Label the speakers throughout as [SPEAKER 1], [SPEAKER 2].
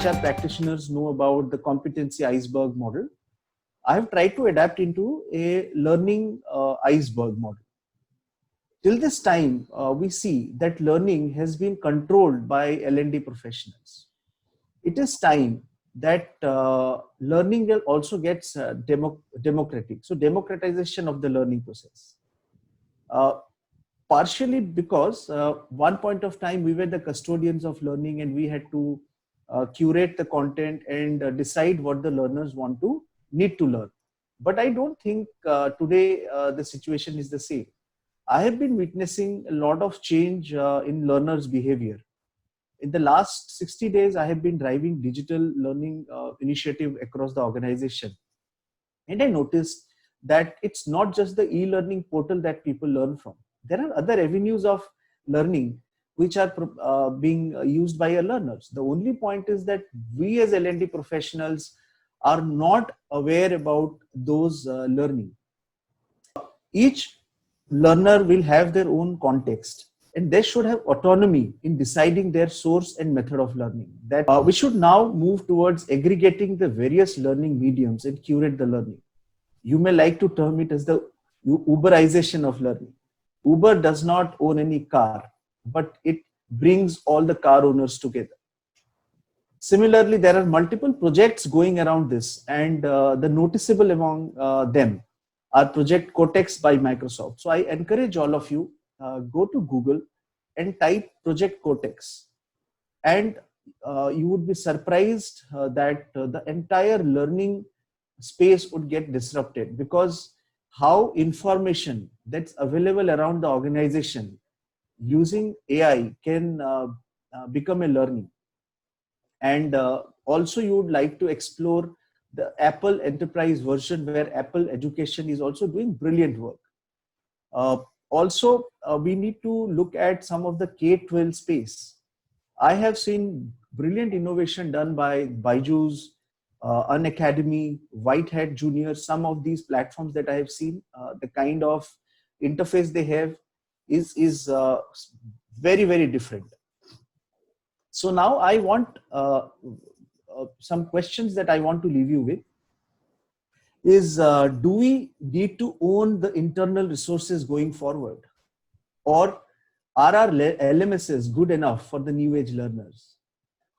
[SPEAKER 1] HR practitioners know about the competency iceberg model. I have tried to adapt into a learning iceberg model. Till this time, we see that learning has been controlled by L&D professionals. It is time that learning also gets democratic. So democratization of the learning process. Partially because one point of time we were the custodians of learning and we had to curate the content and decide what the learners need to learn. But I don't think today the situation is the same. I have been witnessing a lot of change in learners' behavior. In the last 60 days, I have been driving digital learning initiative across the organization. And I noticed that it's not just the e-learning portal that people learn from. There are other avenues of learning which are being used by our learners. The only point is that we as L&D professionals are not aware about those learning. Each learner will have their own context and they should have autonomy in deciding their source and method of learning. That we should now move towards aggregating the various learning mediums and curate the learning. You may like to term it as the Uberization of learning. Uber does not own any car, but it brings all the car owners together. Similarly, there are multiple projects going around this, and the noticeable among them are Project Cortex by Microsoft. So I encourage all of you, go to Google and type Project Cortex, and you would be surprised that the entire learning space would get disrupted, because how information that's available around the organization using AI can become a learning. And also you would like to explore the Apple enterprise version where Apple Education is also doing brilliant work. Also, we need to look at some of the K-12 space. I have seen brilliant innovation done by Byju's, Unacademy, White Hat Junior. Some of these platforms that I have seen, the kind of interface they have is very, very different. So now I want some questions that I want to leave you with is, do we need to own the internal resources going forward? Or are our LMSs good enough for the new age learners?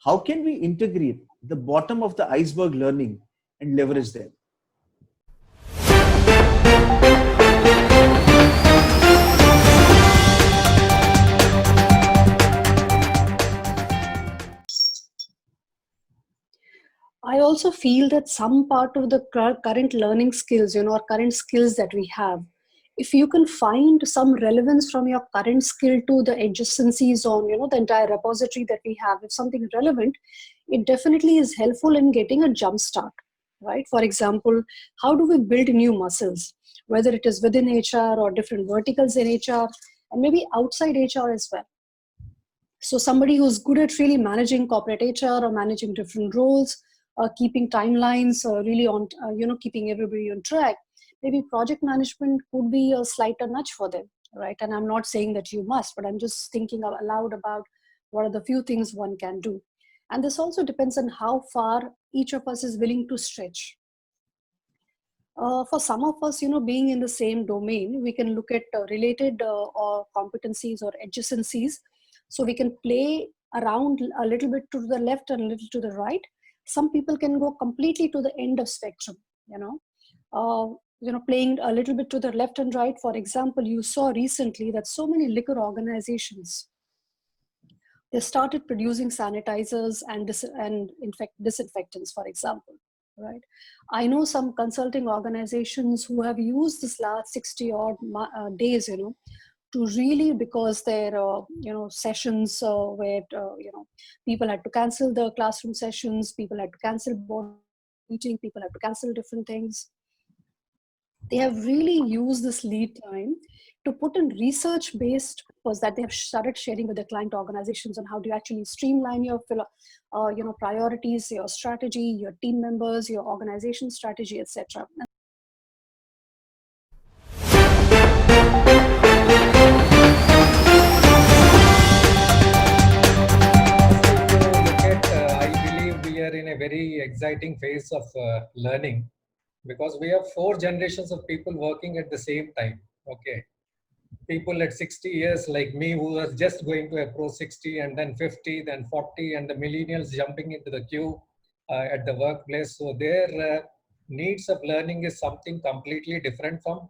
[SPEAKER 1] How can we integrate the bottom of the iceberg learning and leverage them?
[SPEAKER 2] I also feel that some part of the current learning skills, or current skills that we have, if you can find some relevance from your current skill to the adjacencies on, the entire repository that we have, if something relevant, it definitely is helpful in getting a jump start, right? For example, how do we build new muscles, whether it is within HR or different verticals in HR, and maybe outside HR as well. So somebody who's good at really managing corporate HR or managing different roles, keeping timelines, really on, keeping everybody on track, maybe project management could be a slighter nudge for them, right? And I'm not saying that you must, but I'm just thinking aloud about what are the few things one can do. And this also depends on how far each of us is willing to stretch. For some of us, being in the same domain, we can look at related or competencies or adjacencies. So we can play around a little bit to the left and a little to the right. Some people can go completely to the end of spectrum, playing a little bit to the left and right. For example, you saw recently that so many liquor organizations, they started producing sanitizers and disinfectants, for example, right? I know some consulting organizations who have used this last 60 odd days, to really, because their sessions where people had to cancel the classroom sessions, people had to cancel board meeting, people had to cancel different things. They have really used this lead time to put in research-based papers that they have started sharing with their client organizations on how do you actually streamline your priorities, your strategy, your team members, your organization strategy, etc.
[SPEAKER 3] very exciting phase of learning, because we have 4 generations of people working at the same time. Okay, people at 60 years like me who was just going to approach 60, and then 50, then 40, and the millennials jumping into the queue at the workplace. So their needs of learning is something completely different from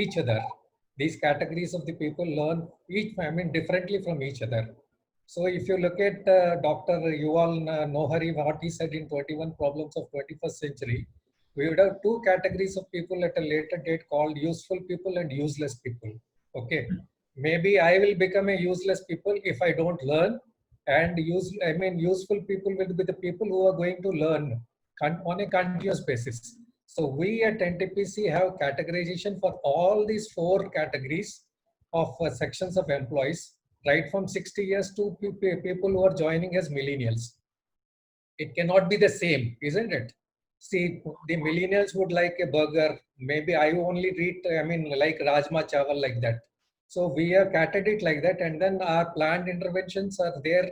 [SPEAKER 3] each other. These categories of the people learn differently from each other. So if you look at Dr. Yuval Noah Harari, what he said in 21 Problems of 21st Century, we would have 2 categories of people at a later date called useful people and useless people. Okay, maybe I will become a useless people if I don't learn, and useful people will be the people who are going to learn on a continuous basis. So we at NTPC have categorization for all these 4 categories of sections of employees, right from 60 years to people who are joining as millennials. It cannot be the same, isn't it? See, the millennials would like a burger. Maybe I only like Rajma Chawal, like that. So we have catered it like that, and then our planned interventions are there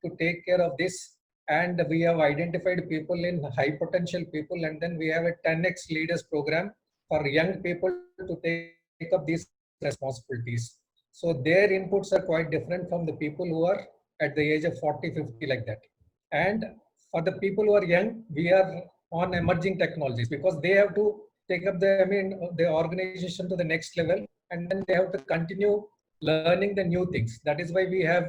[SPEAKER 3] to take care of this. And we have identified people in high potential people, and then we have a 10x leaders program for young people to take up these responsibilities. So their inputs are quite different from the people who are at the age of 40, 50, like that. And for the people who are young, we are on emerging technologies, because they have to take up the organization to the next level, and then they have to continue learning the new things. That is why we have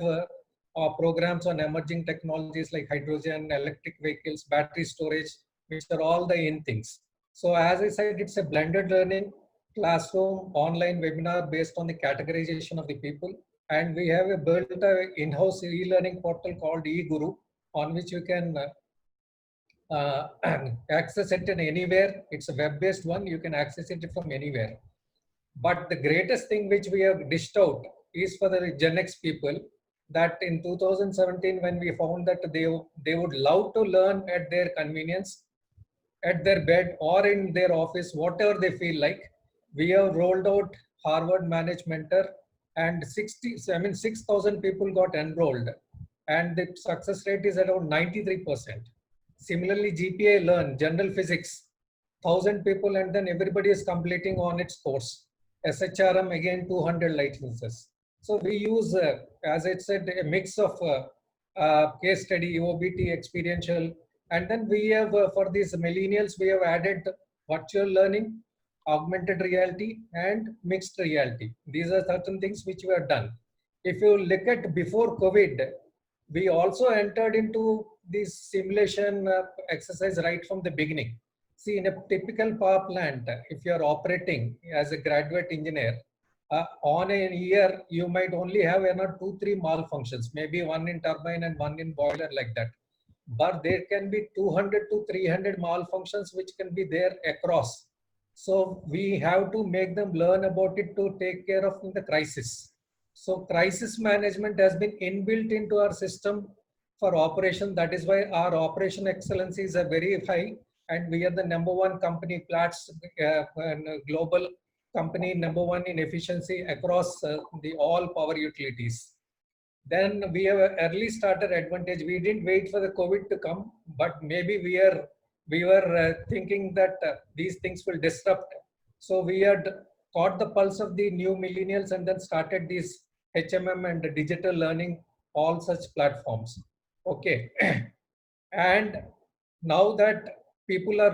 [SPEAKER 3] programs on emerging technologies like hydrogen, electric vehicles, battery storage, which are all the in things. So as I said, it's a blended learning classroom online webinar based on the categorization of the people. And we have a built in-house e-learning portal called eGuru, on which you can access it in anywhere. It's a web-based one. You can access it from anywhere. But the greatest thing which we have dished out is for the Gen X people, that in 2017, when we found that they would love to learn at their convenience, at their bed or in their office, whatever they feel like, we have rolled out Harvard Manage Mentor, and 6,000 people got enrolled, and the success rate is around 93%. Similarly, GPA Learn, General Physics, 1,000 people, and then everybody is completing on its course. SHRM, again, 200 licenses. So we use, as I said, a mix of case study, OBT, experiential, and then we have, for these millennials, we have added virtual learning, augmented reality, and mixed reality. These are certain things which we have done. If you look at before COVID, we also entered into this simulation exercise right from the beginning. See, in a typical power plant, if you are operating as a graduate engineer, on a year, you might only have 2, 3 malfunctions, maybe one in turbine and one in boiler, like that. But there can be 200 to 300 malfunctions which can be there across. So we have to make them learn about it to take care of the crisis. So crisis management has been inbuilt into our system for operation. That is why our operation excellencies are very high, and we are the #1 company, Platts global company, #1 in efficiency across the all power utilities. Then we have an early starter advantage. We didn't wait for the COVID to come, but maybe we were thinking that these things will disrupt. So we had caught the pulse of the new millennials and then started these HMM and digital learning, all such platforms. Okay. And now that people are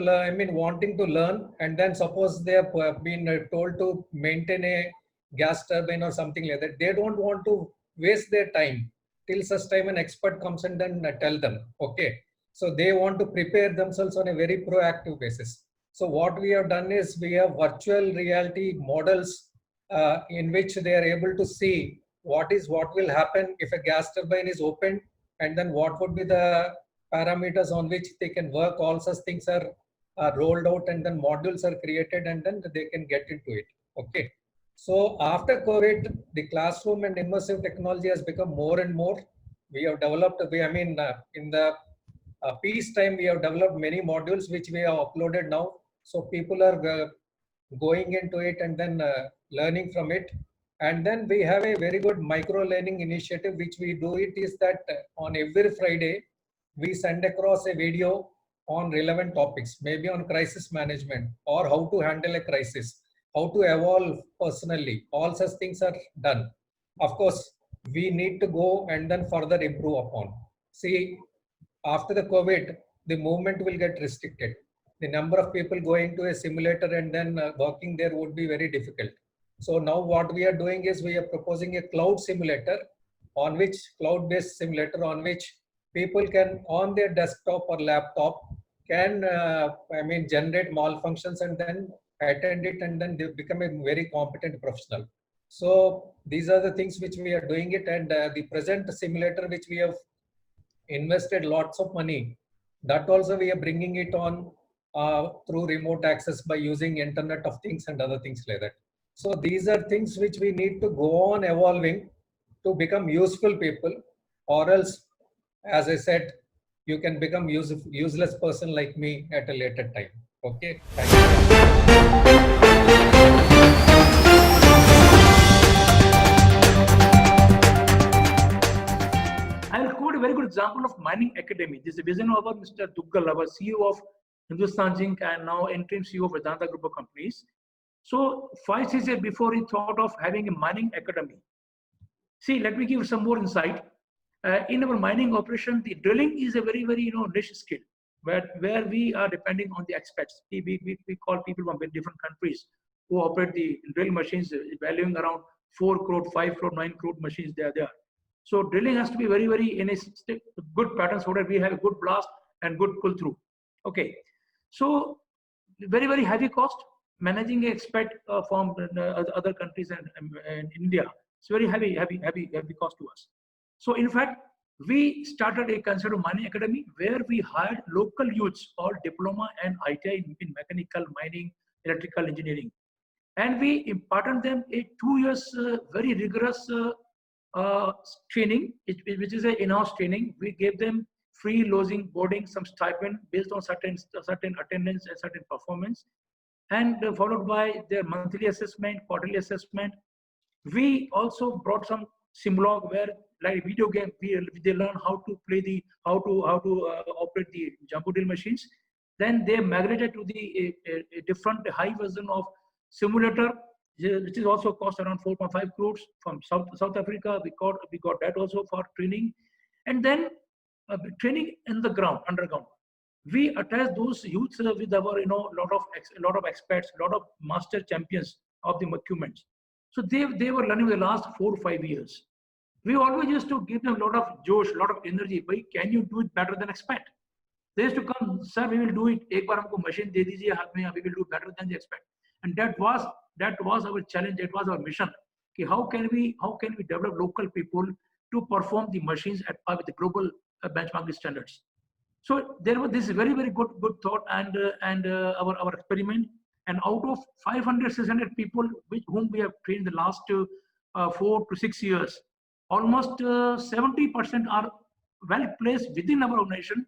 [SPEAKER 3] wanting to learn, and then suppose they have been told to maintain a gas turbine or something like that, they don't want to waste their time till such time an expert comes and then tell them. Okay, so they want to prepare themselves on a very proactive basis. So what we have done is we have virtual reality models in which they are able to see what will happen if a gas turbine is opened, and then what would be the parameters on which they can work. All such things are rolled out, and then modules are created, and then they can get into it. Okay. So after COVID, the classroom and immersive technology has become more and more. We have developed, in the peace time, we have developed many modules which we have uploaded now. So people are going into it and then learning from it. And then we have a very good micro learning initiative, which we do it is that on every Friday, we send across a video on relevant topics, maybe on crisis management or how to handle a crisis, how to evolve personally. All such things are done. Of course, we need to go and then further improve upon. See, after the COVID, the movement will get restricted. The number of people going to a simulator and then working there would be very difficult. So now what we are doing is we are proposing a cloud simulator on which cloud-based simulator on which people can on their desktop or laptop can generate malfunctions and then attend it and then they become a very competent professional. So these are the things which we are doing it, and the present simulator which we have invested lots of money, that also we are bringing it on through remote access by using Internet of Things and other things like that. So these are things which we need to go on evolving to become useful people, or else, as I said, you can become useless person like me at a later time. Okay, thank you.
[SPEAKER 4] I will quote a very good example of Mining Academy. This is a vision of Mr. Duggal, our CEO of Hindustan Zinc and now interim CEO of Vedanta Group of Companies. So 5-6 years before, he thought of having a mining academy. See, let me give some more insight. In our mining operation, the drilling is a very, very niche skill, where we are depending on the experts. We call people from different countries who operate the drill machines, valuing around 4 crore, 5 crore, 9 crore machines they are there. So drilling has to be very, very in a good pattern so that we have a good blast and good pull through. Okay, so very, very heavy cost. Managing an expert from other countries and India, it's very heavy cost to us. So in fact, we started a concept of mining academy where we hired local youths, all diploma and ITI in mechanical, mining, electrical engineering, and we imparted them a 2 years very rigorous training, which is an in-house training. We gave them free lodging, boarding, some stipend based on certain attendance and certain performance, and followed by their monthly assessment, quarterly assessment. We also brought some simulog where, like video game, they learn how to play how to operate the jumbo drill machines. Then they migrated to the a different high version of simulator, which is also cost around 4.5 crores from South Africa. We got that also for training, and then training in the ground, underground. We attach those youths with our lot of experts, lot of master champions of the equipment. So they were learning the last 4 or 5 years. We always used to give them a lot of josh, a lot of energy. Bhai, can you do it better than expert? They used to come, sir, we will do it. Ek baar humko machine de dijiye haath mein, we will do better than the expert. And that was our challenge. That was our mission. Okay, how can we develop local people to perform the machines at par with the global benchmarking standards? So there was this very, very good thought and our experiment. And out of 500-600 people whom we have trained the last 4 to 6 years, almost 70% are well placed within our organization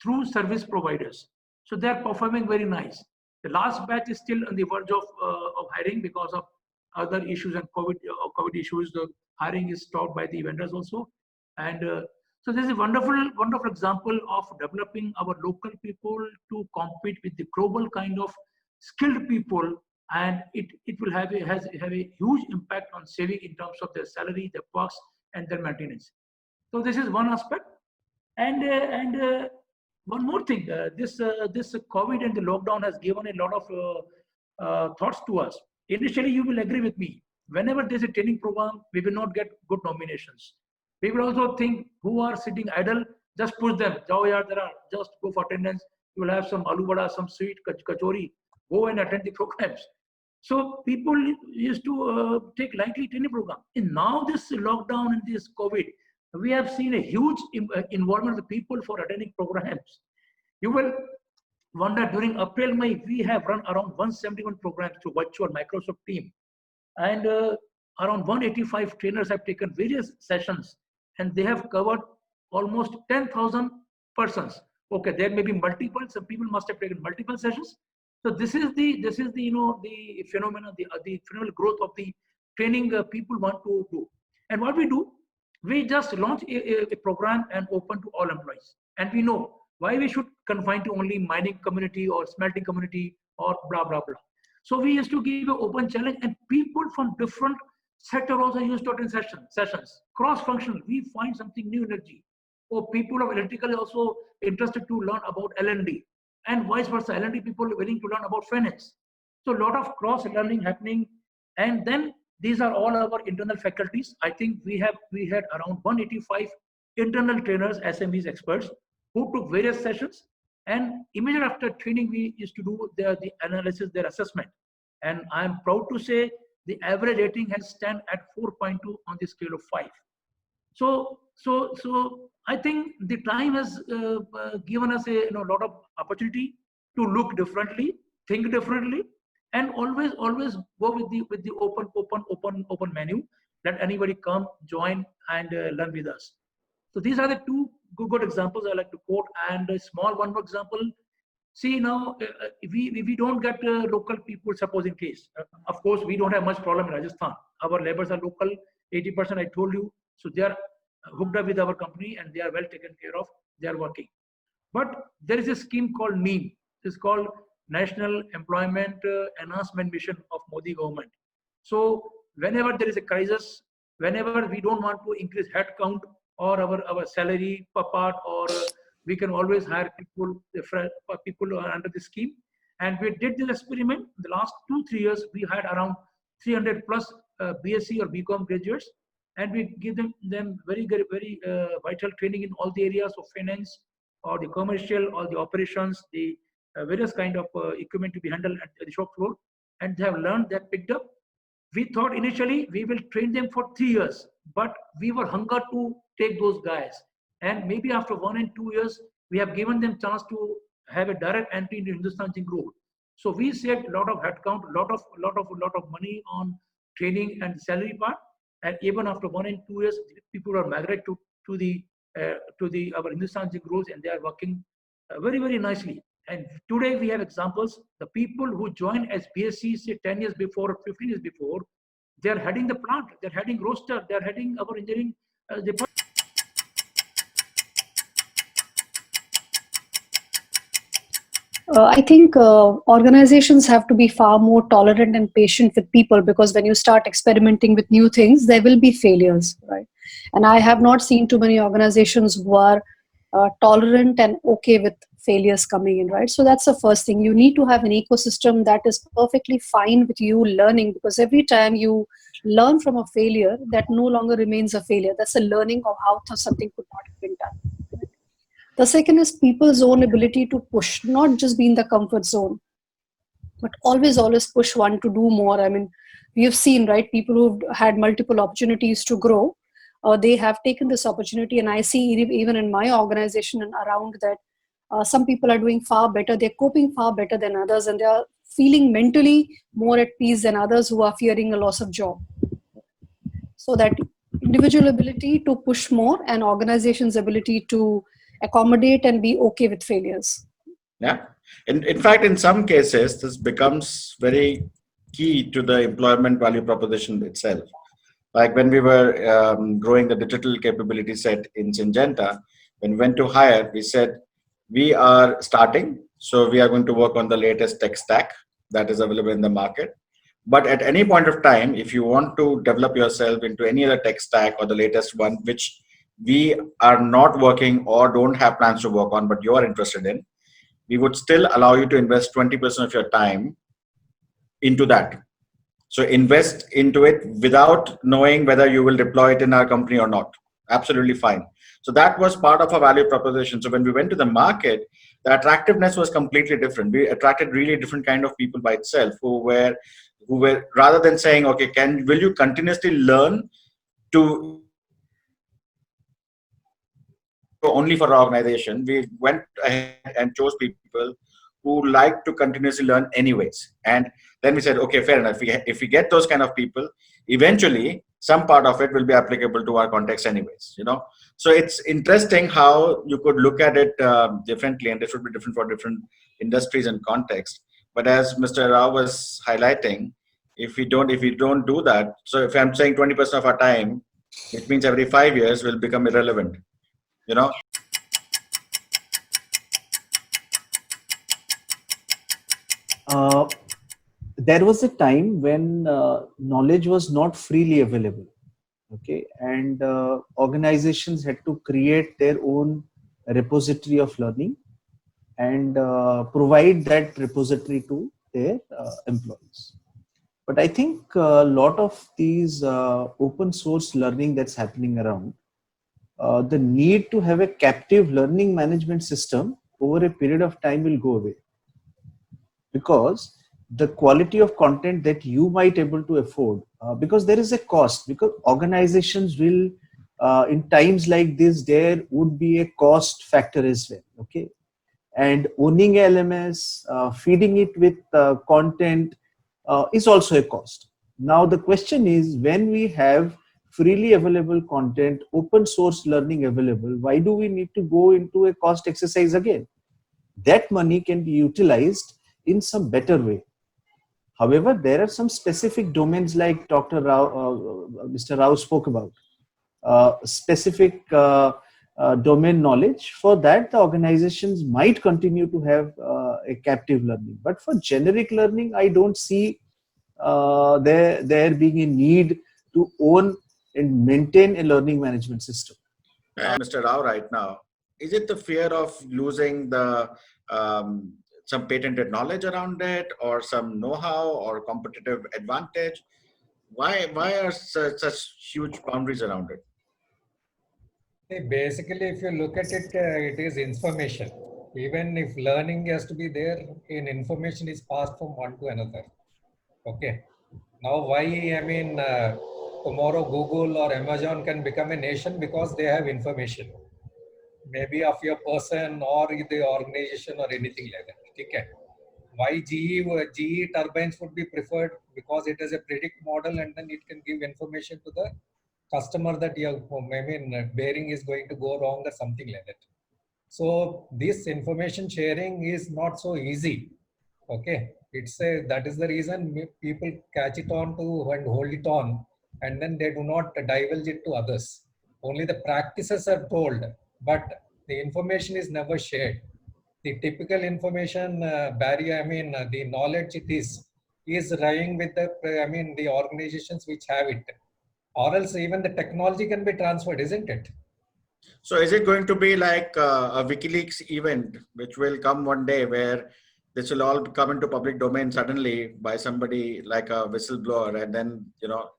[SPEAKER 4] through service providers. So they are performing very nice. The last batch is still on the verge of hiring because of other issues and COVID issues. The hiring is stopped by the vendors also. And so this is a wonderful example of developing our local people to compete with the global kind of skilled people, and it will have a huge impact on saving in terms of their salary, their costs, and their maintenance. So this is one aspect. And one more thing, this COVID and the lockdown has given a lot of thoughts to us. Initially, you will agree with me. Whenever there's a training program, we will not get good nominations. We will also think who are sitting idle, just push them. Just go for attendance. You will have some aloo vada, some sweet kachori. Go and attend the programs. So people used to take lightly training program. And now this lockdown and this COVID, we have seen a huge involvement of the people for attending programs. You will wonder, during April, May, we have run around 171 programs through virtual Microsoft Teams. And around 185 trainers have taken various sessions, and they have covered almost 10,000 persons. Okay, there may be multiple, some people must have taken multiple sessions. So this is the the phenomenon, the phenomenal growth of the training people want to do. And what we do, we just launch a program and open to all employees. And we know Why we should confine to only mining community or smelting community or blah, blah, blah. So we used to give an open challenge, and people from different sector also used to attend sessions. Cross-functional, we find something new energy. Or people of electrical also interested to learn about L&D, and vice versa. L&D people willing to learn about finance. So a lot of cross-learning happening, and then these are all our internal faculties. I think we had around 185 internal trainers, SMEs, experts who took various sessions, and immediately after training we used to do the analysis, their assessment, and I am proud to say the average rating has stand at 4.2 on the scale of 5. So I think the time has given us a lot of opportunity to look differently, think differently, and always go with the open menu. Let anybody come, join, and learn with us. So these are the two good examples I like to quote, and a small one more example. See now, if we don't get local people, suppose in case, of course we don't have much problem in Rajasthan. Our laborers are local, 80% I told you, so they are hooked up with our company and they are well taken care of. They are working. But there is a scheme called NEEM. It's called National Employment Enhancement Mission of Modi government. So whenever there is a crisis, whenever we don't want to increase headcount or our salary per part, or we can always hire people who are under the scheme. And we did this experiment. In the last 2-3 years, we had around 300 plus BSc or BCom graduates, and we give them very vital training in all the areas of finance, or the commercial, or the operations, the various kind of equipment to be handled at the shop floor. And they have learned, they have picked up. We thought initially we will train them for 3 years, but we were hunger to take those guys. And maybe after 1 and 2 years, we have given them chance to have a direct entry into Hindustan Zinc role. So we saved a lot of headcount, lot of money on training and salary part. And even after 1 and 2 years, people are migrated to our Hindustan Zinc roles, and they are working very nicely. And today we have examples. The people who joined as BSc, say 10 years before or 15 years before, they are heading the plant, they're heading roaster, they're heading our engineering department.
[SPEAKER 2] I think organizations have to be far more tolerant and patient with people, because when you start experimenting with new things, there will be failures, right? And I have not seen too many organizations who are tolerant and okay with failures coming in, right? So that's the first thing. You need to have an ecosystem that is perfectly fine with you learning, because every time you learn from a failure, that no longer remains a failure. That's a learning of how something could not have been done. The second is people's own ability to push, not just be in the comfort zone, but always push one to do more. I mean, we have seen, right, people who've had multiple opportunities to grow, they have taken this opportunity. And I see even in my organization and around that, some people are doing far better. They're coping far better than others, and they are feeling mentally more at peace than others who are fearing a loss of job. So that individual ability to push more, and organization's ability to accommodate and be okay with failures.
[SPEAKER 5] Yeah. In fact, in some cases, this becomes very key to the employment value proposition itself. Like when we were growing the digital capability set in Syngenta, when we went to hire, we said, we are starting, so we are going to work on the latest tech stack that is available in the market. But at any point of time, if you want to develop yourself into any other tech stack or the latest one, which we are not working or don't have plans to work on, but you are interested in, we would still allow you to invest 20% of your time into that. So invest into it without knowing whether you will deploy it in our company or not. Absolutely fine. So that was part of our value proposition. So when we went to the market, the attractiveness was completely different. We attracted really different kind of people by itself who were rather than saying, okay, will you continuously learn to only for our organization, we went ahead and chose people who like to continuously learn anyways. And then we said, okay, fair enough. If we get those kind of people, eventually some part of it will be applicable to our context anyways, So it's interesting how you could look at it differently, and this would be different for different industries and contexts. But as Mr. Rao was highlighting, if we don't do that, so if I'm saying 20% of our time, it means every 5 years will become irrelevant.
[SPEAKER 1] Uh, there was a time when knowledge was not freely available. Okay, and organizations had to create their own repository of learning and provide that repository to their employees. But I think a lot of these open source learning that's happening around, the need to have a captive learning management system over a period of time will go away, because the quality of content that you might able to afford, because there is a cost, because organizations will in times like this there would be a cost factor as well. Okay, and owning LMS, feeding it with content is also a cost. Now the question is, when we have freely available content, open source learning available, why do we need to go into a cost exercise again? That money can be utilized in some better way. However, there are some specific domains like Mr. Rao spoke about, specific domain knowledge. For that, the organizations might continue to have a captive learning. But for generic learning, I don't see there being a need to own and maintain a learning management system.
[SPEAKER 5] Mr. Rao, right now, is it the fear of losing the some patented knowledge around it, or some know-how or competitive advantage? Why are such huge boundaries around it?
[SPEAKER 3] Basically, if you look at it, it is information. Even if learning has to be there, information is passed from one to another. Okay. Now, why, tomorrow Google or Amazon can become a nation because they have information. Maybe of your person or the organization or anything like that. Okay. Why GE turbines would be preferred? Because it has a predict model and then it can give information to the customer that bearing is going to go wrong or something like that. So this information sharing is not so easy. Okay, that is the reason people catch it on to and hold it on, and then they do not divulge it to others. Only the practices are told, but the information is never shared. The typical information barrier, the knowledge it is lying with the organizations which have it, or else even the technology can be transferred, isn't it?
[SPEAKER 5] So is it going to be like a WikiLeaks event, which will come one day where this will all come into public domain suddenly by somebody like a whistleblower, and then,
[SPEAKER 3] No,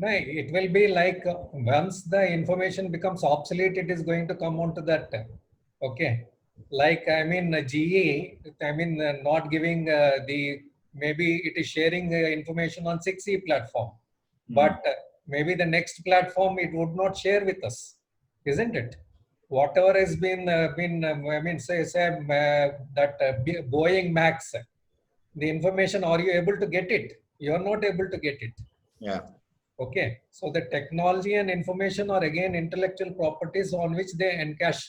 [SPEAKER 3] it will be like once the information becomes obsolete, it is going to come onto that. Okay. Like, GE, not giving maybe it is sharing information on 6E platform, but maybe the next platform it would not share with us, isn't it? Whatever has been Boeing Max, the information, are you able to get it? You are not able to get it.
[SPEAKER 5] yeah.
[SPEAKER 3] Okay, so the technology and information are again intellectual properties on which they encash,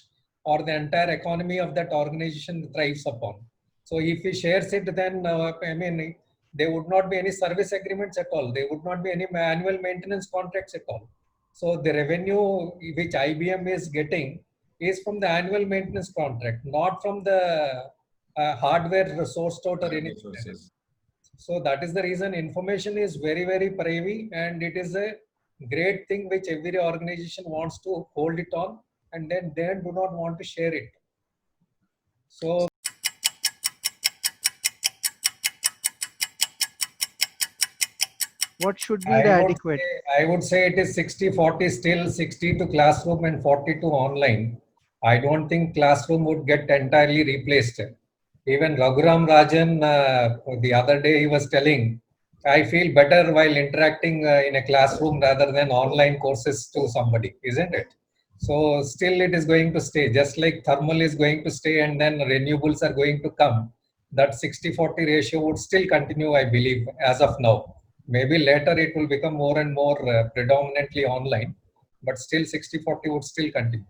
[SPEAKER 3] or the entire economy of that organization thrives upon. So if he shares it, then there would not be any service agreements at all. There would not be any annual maintenance contracts at all. So the revenue which IBM is getting is from the annual maintenance contract, not from the hardware source code or anything. So that is the reason information is very, very privy, and it is a great thing which every organization wants to hold it on, and then they do not want to share it. So
[SPEAKER 6] what should be the adequate?
[SPEAKER 3] I would say it is 60-40 still, 60 to classroom and 40 to online. I don't think classroom would get entirely replaced. Even Raghuram Rajan, the other day he was telling, I feel better while interacting in a classroom rather than online courses to somebody, isn't it? So still it is going to stay, just like thermal is going to stay and then renewables are going to come. That 60-40 ratio would still continue, I believe, as of now. Maybe later it will become more and more predominantly online, but still 60-40 would still continue.